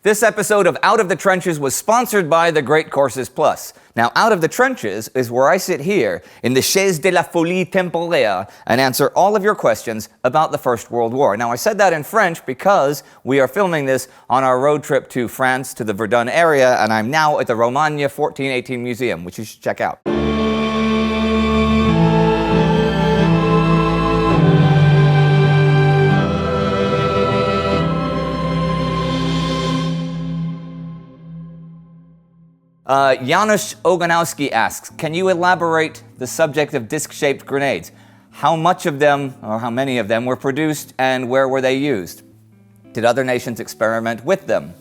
This episode of Out of the Trenches was sponsored by the Great Courses Plus. Now, Out of the Trenches is where I sit here in the chaise de la folie temporaire and answer all of your questions about the First World War. Now, I said that in French because we are filming this on our road trip to France, to the Verdun area, and I'm now at the Romagne 1418 Museum, which you should check out. Janusz Oganowski asks, can you elaborate the subject of disc-shaped grenades? How much of them, or how many of them, were produced and where were they used? Did other nations experiment with them?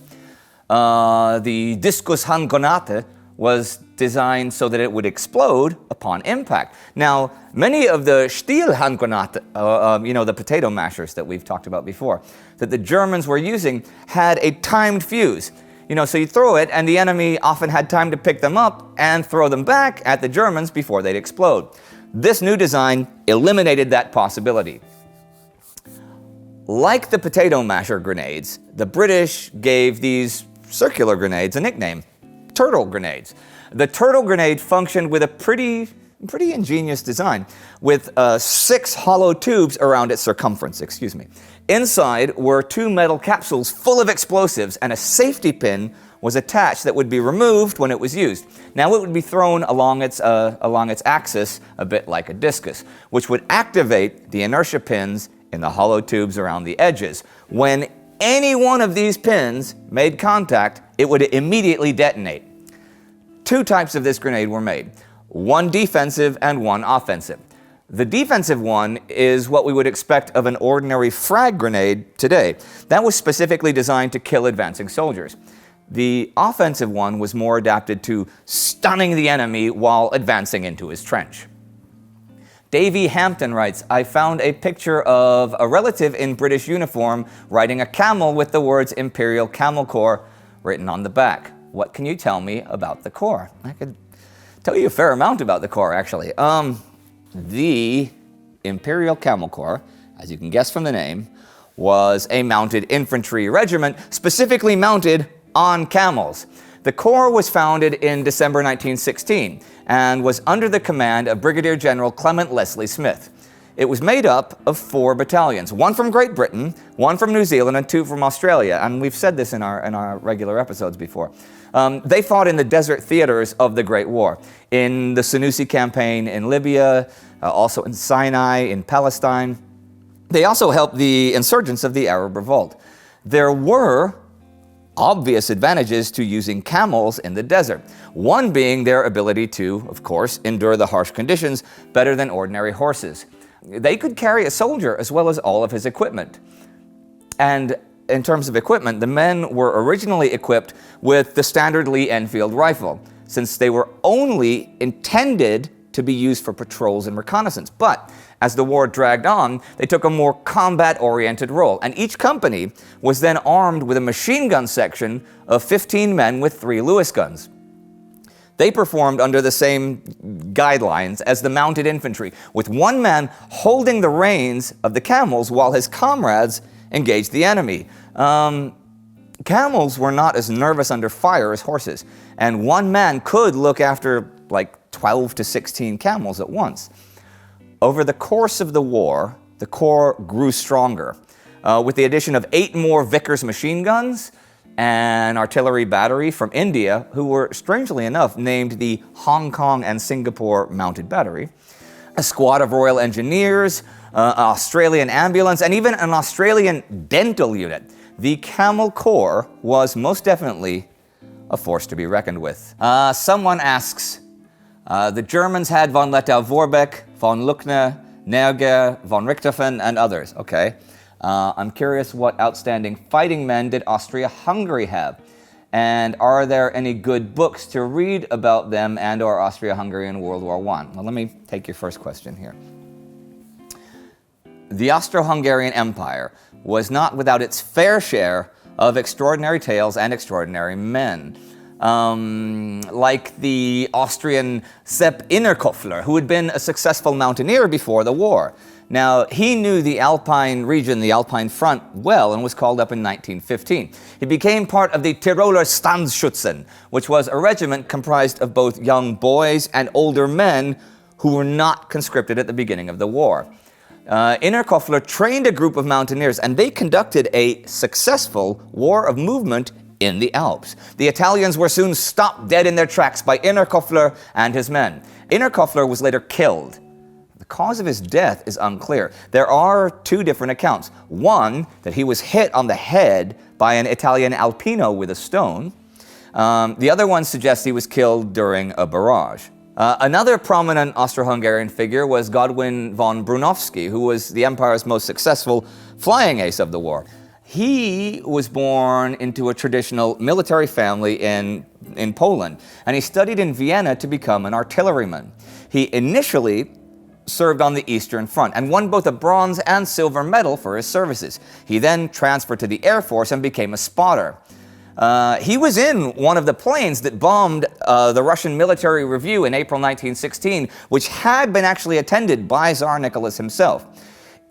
The Discus Handgranate was designed so that it would explode upon impact. Now, many of the Stielhandgranate, the potato mashers that we've talked about before, that the Germans were using had a timed fuse. So you throw it, and the enemy often had time to pick them up and throw them back at the Germans before they'd explode. This new design eliminated that possibility. Like the potato masher grenades, the British gave these circular grenades a nickname, turtle grenades. The turtle grenade functioned with a pretty ingenious design, with 6 hollow tubes around its circumference, Inside were 2 metal capsules full of explosives, and a safety pin was attached that would be removed when it was used. Now it would be thrown along its axis, a bit like a discus, which would activate the inertia pins in the hollow tubes around the edges. When any one of these pins made contact, it would immediately detonate. 2 types of this grenade were made, one defensive and one offensive. The defensive one is what we would expect of an ordinary frag grenade today. That was specifically designed to kill advancing soldiers. The offensive one was more adapted to stunning the enemy while advancing into his trench. Davey Hampton writes, I found a picture of a relative in British uniform riding a camel with the words Imperial Camel Corps written on the back. What can you tell me about the Corps? I could tell you a fair amount about the Corps, actually. The Imperial Camel Corps, as you can guess from the name, was a mounted infantry regiment specifically mounted on camels. The Corps was founded in December 1916 and was under the command of Brigadier General Clement Leslie Smith. It was made up of 4 battalions, 1 from Great Britain, 1 from New Zealand, and 2 from Australia, and we've said this in our regular episodes before. They fought in the desert theaters of the Great War, in the Senussi campaign in Libya, also in Sinai, in Palestine. They also helped the insurgents of the Arab Revolt. There were obvious advantages to using camels in the desert, one being their ability to, of course, endure the harsh conditions better than ordinary horses. They could carry a soldier as well as all of his equipment. And in terms of equipment, the men were originally equipped with the standard Lee Enfield rifle, since they were only intended to be used for patrols and reconnaissance. But as the war dragged on, they took a more combat-oriented role, and each company was then armed with a machine gun section of 15 men with 3 Lewis guns. They performed under the same guidelines as the mounted infantry, with 1 man holding the reins of the camels while his comrades engaged the enemy. Camels were not as nervous under fire as horses, and 1 man could look after like 12 to 16 camels at once. Over the course of the war, the Corps grew stronger, with the addition of 8 more Vickers machine guns, an artillery battery from India, who were, strangely enough, named the Hong Kong and Singapore Mounted Battery, a squad of Royal Engineers, an Australian ambulance, and even an Australian dental unit. The Camel Corps was most definitely a force to be reckoned with. Someone asks, the Germans had von Lettow-Vorbeck, von Luckner, Nerger, von Richthofen, and others. Okay. I'm curious, what outstanding fighting men did Austria-Hungary have? And are there any good books to read about them and or Austria-Hungary in World War I? Well, let me take your first question here. The Austro-Hungarian Empire was not without its fair share of extraordinary tales and extraordinary men. Like the Austrian Sepp Innerkofler, who had been a successful mountaineer before the war. Now, he knew the Alpine region, the Alpine front, well and was called up in 1915. He became part of the Tiroler Standsschützen, which was a regiment comprised of both young boys and older men who were not conscripted at the beginning of the war. Innerkoffler trained a group of mountaineers, and they conducted a successful war of movement in the Alps. The Italians were soon stopped dead in their tracks by Innerkoffler and his men. Innerkoffler was later killed. The cause of his death is unclear. There are two different accounts. One, that he was hit on the head by an Italian Alpino with a stone. The other one suggests he was killed during a barrage. Another prominent Austro-Hungarian figure was Godwin von Brunowski, who was the empire's most successful flying ace of the war. He was born into a traditional military family in Poland, and he studied in Vienna to become an artilleryman. He initially served on the Eastern Front and won both a bronze and silver medal for his services. He then transferred to the Air Force and became a spotter. He was in one of the planes that bombed the Russian military review in April 1916, which had been actually attended by Tsar Nicholas himself.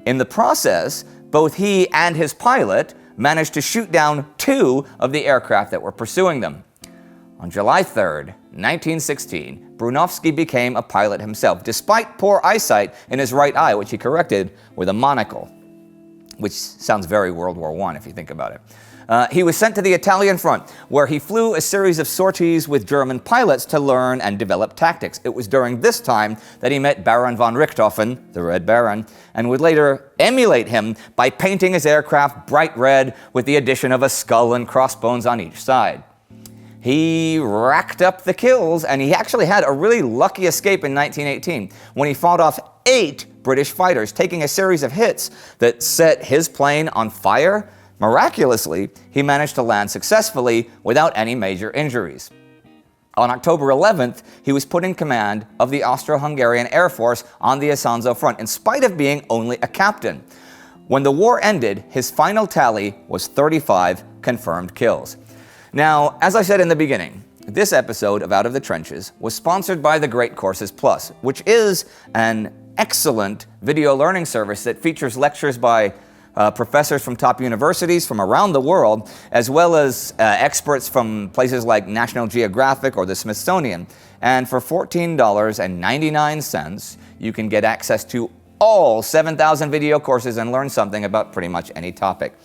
In the process, both he and his pilot managed to shoot down two of the aircraft that were pursuing them. On July 3rd, 1916, Brunowski became a pilot himself, despite poor eyesight in his right eye, which he corrected with a monocle, which sounds very World War I if you think about it. He was sent to the Italian front, where he flew a series of sorties with German pilots to learn and develop tactics. It was during this time that he met Baron von Richthofen, the Red Baron, and would later emulate him by painting his aircraft bright red with the addition of a skull and crossbones on each side. He racked up the kills, and he actually had a really lucky escape in 1918 when he fought off 8 British fighters, taking a series of hits that set his plane on fire. Miraculously, he managed to land successfully without any major injuries. On October 11th, he was put in command of the Austro-Hungarian Air Force on the Isonzo front, in spite of being only a captain. When the war ended, his final tally was 35 confirmed kills. Now, as I said in the beginning, this episode of Out of the Trenches was sponsored by the Great Courses Plus, which is an excellent video learning service that features lectures by professors from top universities from around the world, as well as experts from places like National Geographic or the Smithsonian. And for $14.99, you can get access to all 7,000 video courses and learn something about pretty much any topic.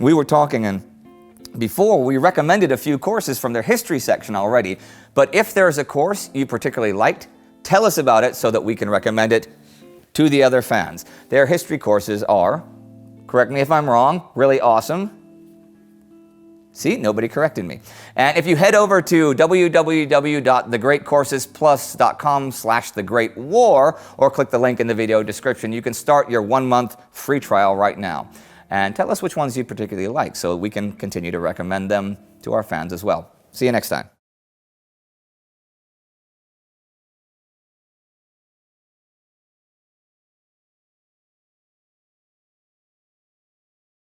We were talking, and before we recommended a few courses from their history section already, but if there's a course you particularly liked, tell us about it so that we can recommend it to the other fans. Their history courses are, correct me if I'm wrong, really awesome. See, nobody corrected me. And if you head over to www.thegreatcoursesplus.com/thegreatwar or click the link in the video description, you can start your 1-month free trial right now. And tell us which ones you particularly like so we can continue to recommend them to our fans as well. See you next time.